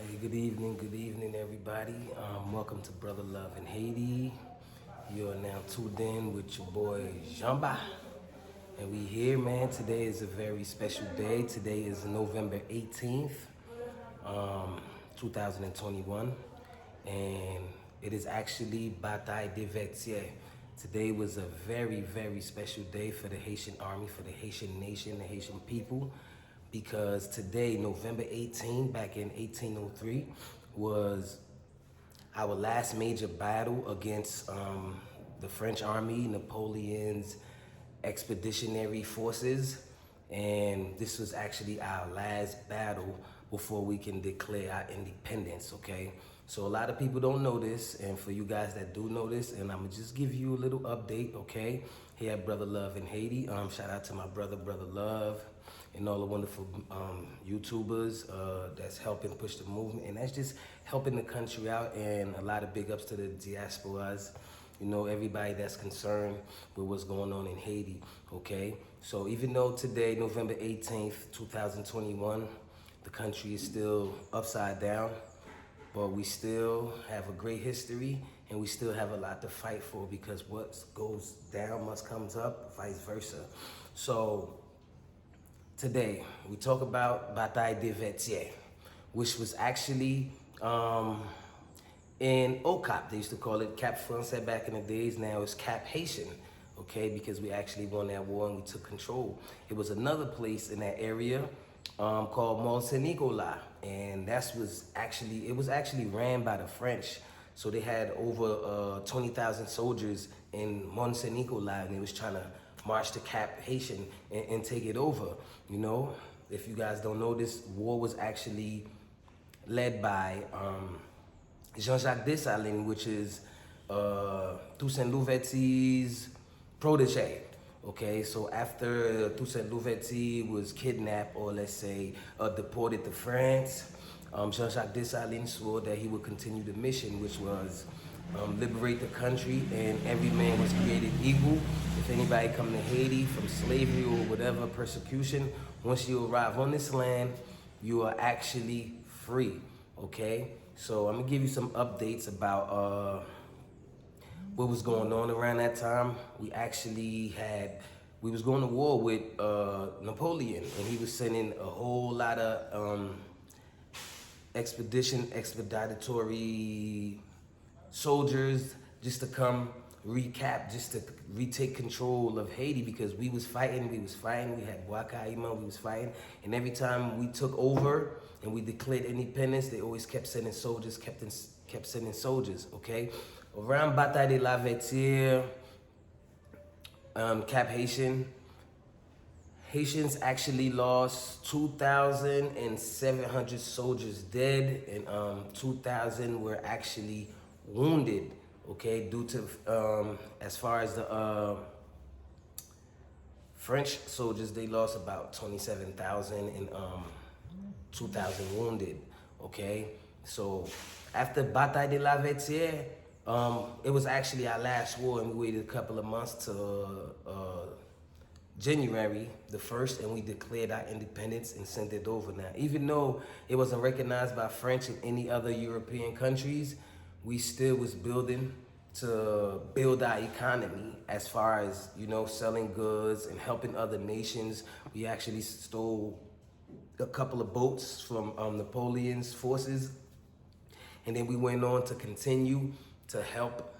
Hey, good evening, everybody. Welcome to Brother Love in Haiti. You are now tuned in with your boy Jean Jack. And we here, man. Today is a very special day. Today is November 18th, 2021. And it is actually Batay de Vetiere. Today was a very, very special day for the Haitian Army, for the Haitian nation, the Haitian people, because today, November 18, back in 1803, was our last major battle against the French army, Napoleon's expeditionary forces. And this was actually our last battle before we can declare our independence, okay? So a lot of people don't know this, and for you guys that do know this, and I'm gonna just give you a little update, okay? Here at Brother Love in Haiti. Shout out to my brother Love, and all the wonderful YouTubers that's helping push the movement, and that's just helping the country out. And a lot of big ups to the diasporas, everybody that's concerned with what's going on in Haiti, okay? So even though today, November 18th, 2021, the country is still upside down, but we still have a great history, and we still have a lot to fight for, because what goes down must comes up, vice versa. So today, we talk about Batay de Vetiere, which was actually in OCAP. They used to call it Cap Français back in the days. Now it's Cap Haitian, okay, because we actually won that war and we took control. It was another place in that area called Mont-Saint-Nicolas, and it was actually ran by the French. So they had over 20,000 soldiers in Mont-Saint-Nicolas, and they was trying to march to Cap Haitian and take it over. If you guys don't know, this war was actually led by Jean Jack Desaline, which is Toussaint Louverture's protege. Okay, so after Toussaint Louverture was kidnapped, or let's say deported to France, Jean Jack Desaline swore that he would continue the mission, which was liberate the country, and every man was created equal. If anybody come to Haiti from slavery or whatever persecution, once you arrive on this land, you are actually free, okay? So I'm gonna give you some updates about what was going on around that time. We was going to war with Napoleon, and he was sending a whole lot of expeditory soldiers just to come just to retake control of Haiti, because we was fighting, we had Boakaima, we was fighting, and every time we took over and we declared independence, they always kept sending soldiers, okay? Around Batay de la Vetiere, Cap Haitian, Haitians actually lost 2,700 soldiers dead, and 2,000 were actually wounded, okay, due to, as far as the French soldiers, they lost about 27,000 and 2,000 wounded, okay? So after Batay de la Vetiere, it was actually our last war, and we waited a couple of months to January the 1st, and we declared our independence and sent it over. Now, even though it wasn't recognized by French and any other European countries, we still was building to build our economy, as far as, selling goods and helping other nations. We actually stole a couple of boats from Napoleon's forces, and then we went on to continue to help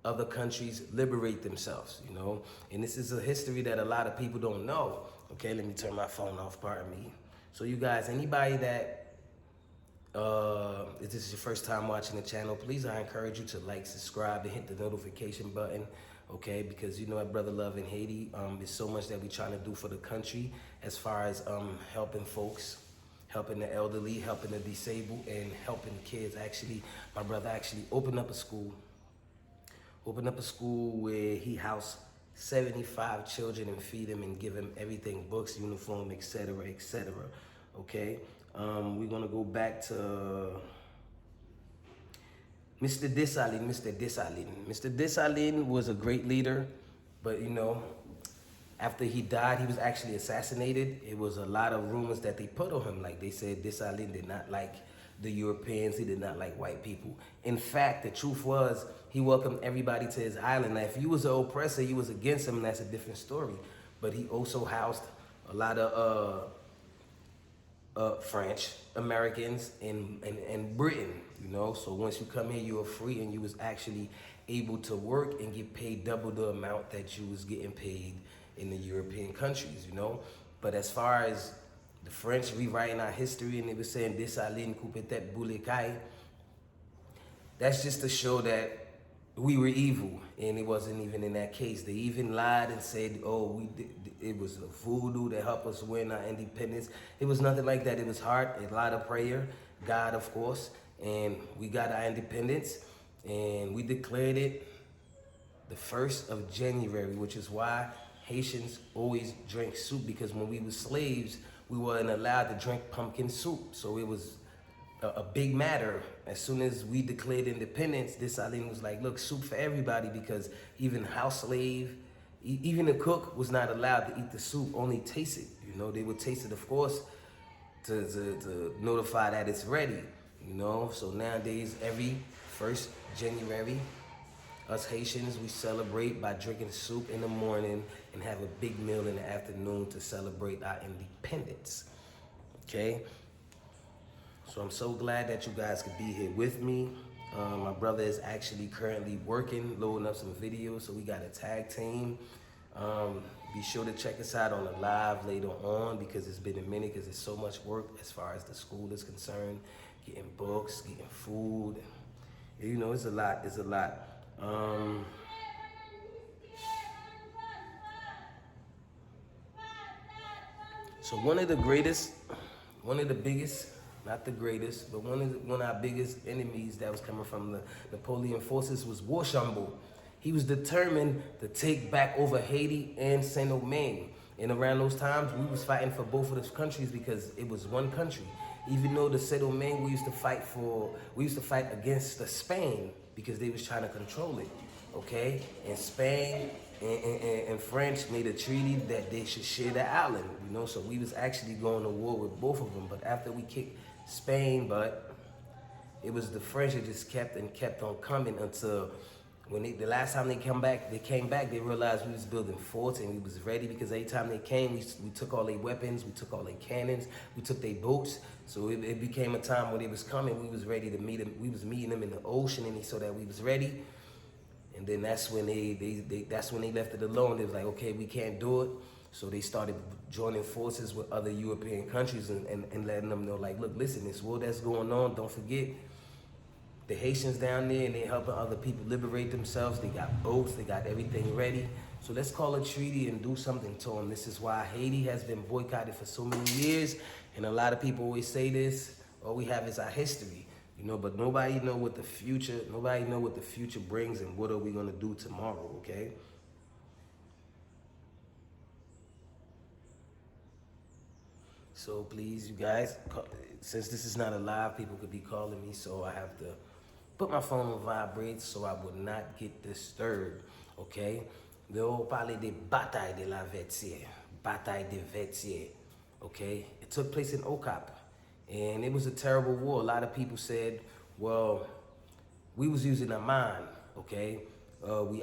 other countries liberate themselves, and this is a history that a lot of people don't know. Okay, let me turn my phone off, pardon me. So you guys, anybody that if this is your first time watching the channel, please, I encourage you to like, subscribe, and hit the notification button, okay? Because at Brother Love in Haiti, there's so much that we're trying to do for the country, as far as helping folks, helping the elderly, helping the disabled, and helping kids. Actually, my brother actually opened up a school where he housed 75 children and feed them and give them everything, books, uniform, etc., okay? We're gonna go back to Mr. Desaline. Mr. Desaline was a great leader, but after he died, he was actually assassinated. It was a lot of rumors that they put on him. Like, they said Desaline did not like the Europeans. He did not like white people. In fact, the truth was, he welcomed everybody to his island. Now, if you was an oppressor, you was against him, that's a different story. But he also housed a lot of French Americans in Britain, you know. So once you come here, you were free, and you was actually able to work and get paid double the amount that you was getting paid in the European countries, you know. But as far as the French rewriting our history, and they were saying Desaline coupe tête boule caille, that's just to show that we were evil, and it wasn't even in that case. They even lied and said, oh, it was a voodoo that helped us win our independence. It was nothing like that. It was hard, a lot of prayer, God, of course, and we got our independence, and we declared it the 1st of January, which is why Haitians always drank soup, because when we were slaves, we weren't allowed to drink pumpkin soup. So it was a big matter. As soon as we declared independence, Desaline was like, look, soup for everybody, because even house slave, even the cook was not allowed to eat the soup, only taste it. You know, they would taste it, of course, to notify that it's ready, you know. So nowadays, every 1st January, us Haitians, we celebrate by drinking soup in the morning and have a big meal in the afternoon to celebrate our independence, okay? So I'm so glad that you guys could be here with me. My brother is actually currently working, loading up some videos, so we got a tag team. Be sure to check us out on the live later on, because it's been a minute, because there's so much work as far as the school is concerned, getting books, getting food. You know, it's a lot, it's a lot. So one of the biggest, not the greatest, but one of our biggest enemies that was coming from the Napoleon forces was Rochambeau. He was determined to take back over Haiti and Saint-Domingue. And around those times, we was fighting for both of those countries, because it was one country. Even though the Saint-Domingue, we used to fight against Spain, because they was trying to control it, okay? And Spain and French made a treaty that they should share the island, you know? So we was actually going to war with both of them. But after we kicked Spain, but it was the French that just kept on coming, until when the last time they came back, they realized we was building forts and we was ready, because every time they came, we took all their weapons, we took all their cannons, we took their boats. So it became a time when they was coming, we was ready to meet them. We was meeting them in the ocean, and so that we was ready. And then that's when that's when they left it alone. They was like, okay, we can't do it. So they started joining forces with other European countries and letting them know, like, look, listen, this war that's going on, don't forget, the Haitians down there, and they're helping other people liberate themselves. They got boats, they got everything ready. So let's call a treaty and do something to them. This is why Haiti has been boycotted for so many years. And a lot of people always say this, all we have is our history, you know, but nobody know what the future brings, and what are we gonna do tomorrow, okay? So please, you guys, since this is not a live, people could be calling me, so I have to put my phone on vibrate so I would not get disturbed, okay? They all parler de Batay de la Vetiere, Batay de Vetiere, okay? It took place in Okap, and it was a terrible war. A lot of people said, well, we was using a mine, okay? We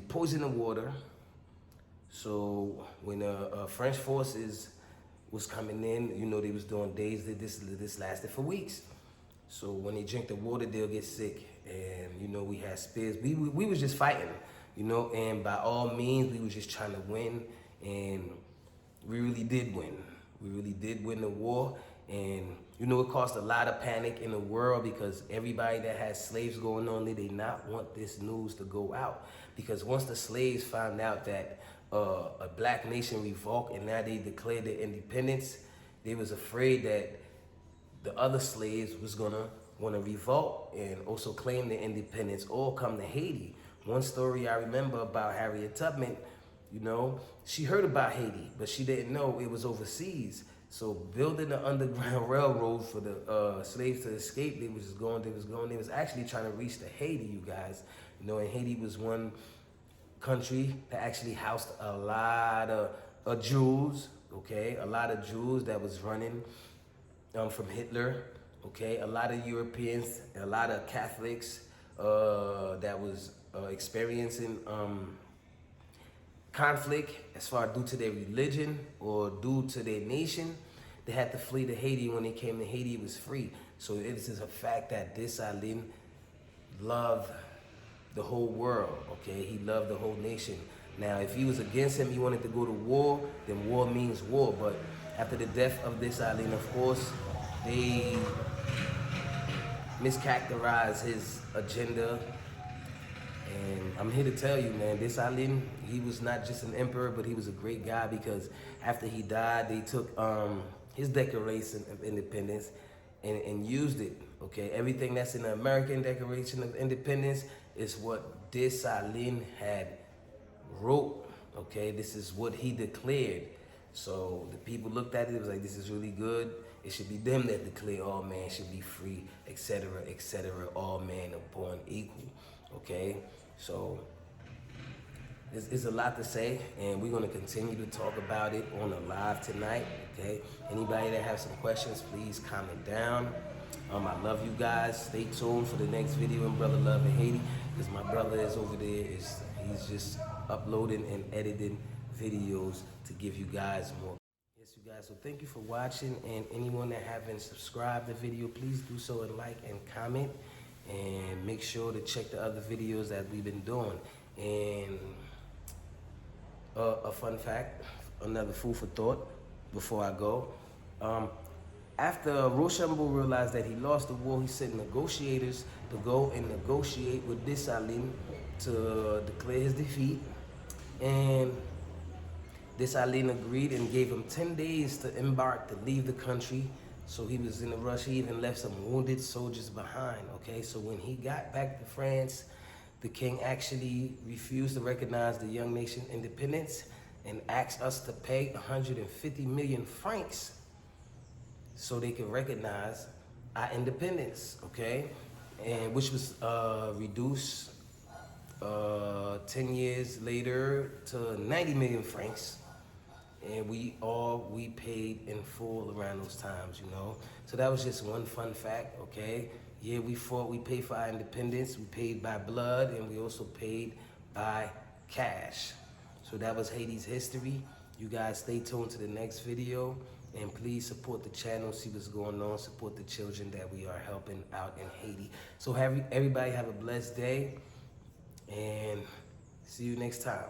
poisoned the water. So when French forces was coming in, you know, they was doing days, this lasted for weeks. So when they drink the water, they'll get sick. And, you know, we had spears. We was just fighting, you know, and by all means, we was just trying to win. And we really did win. We really did win the war. And, you know, it caused a lot of panic in the world, because everybody that has slaves going on, they did not want this news to go out. Because once the slaves found out that a black nation revoked and now they declared their independence, they was afraid that the other slaves was gonna wanna revolt and also claim their independence or come to Haiti. One story I remember about Harriet Tubman, you know, she heard about Haiti, but she didn't know it was overseas. So building the Underground Railroad for the slaves to escape, they was actually trying to reach to Haiti, you guys. You know, and Haiti was one country that actually housed a lot of Jews, okay? A lot of Jews that was running from Hitler, okay? A lot of Europeans, a lot of Catholics that was experiencing conflict as far due to their religion or due to their nation, they had to flee to Haiti. When they came to Haiti, it was free. So it is a fact that Desaline loved the whole world, okay? He loved the whole nation. Now, if he was against him, he wanted to go to war, then war means war. But after the death of Desaline, of course, they mischaracterized his agenda. And I'm here to tell you, man, Desaline, he was not just an emperor, but he was a great guy, because after he died, they took his Declaration of Independence and used it, okay? Everything that's in the American Declaration of Independence is what Desaline had wrote, okay? This is what he declared. So the people looked at it, it was like, this is really good. It should be them that declare all man should be free, etc., etc., all men are born equal, okay? So it's a lot to say, and we're gonna continue to talk about it on the live tonight, okay? Anybody that have some questions, please comment down. I love you guys. Stay tuned for the next video in Brother Love in Haiti, because my brother is over there. He's just uploading and editing videos to give you guys more. Yes, you guys, so thank you for watching, and anyone that haven't subscribed the video, please do so and like and comment, and make sure to check the other videos that we've been doing. And a fun fact, another food for thought before I go. After Rochambeau realized that he lost the war, he sent negotiators to go and negotiate with Desaline to declare his defeat. And Desaline agreed and gave him 10 days to embark, to leave the country. So he was in a rush. He even left some wounded soldiers behind, okay? So when he got back to France, the king actually refused to recognize the young nation independence and asked us to pay 150 million francs so they could recognize our independence, okay? And which was reduced 10 years later to 90 million francs. And we paid in full around those times, you know? So that was just one fun fact, okay? Yeah, we fought, we paid for our independence, we paid by blood, and we also paid by cash. So that was Haiti's history. You guys stay tuned to the next video, and please support the channel, see what's going on, support the children that we are helping out in Haiti. So everybody have a blessed day, and see you next time.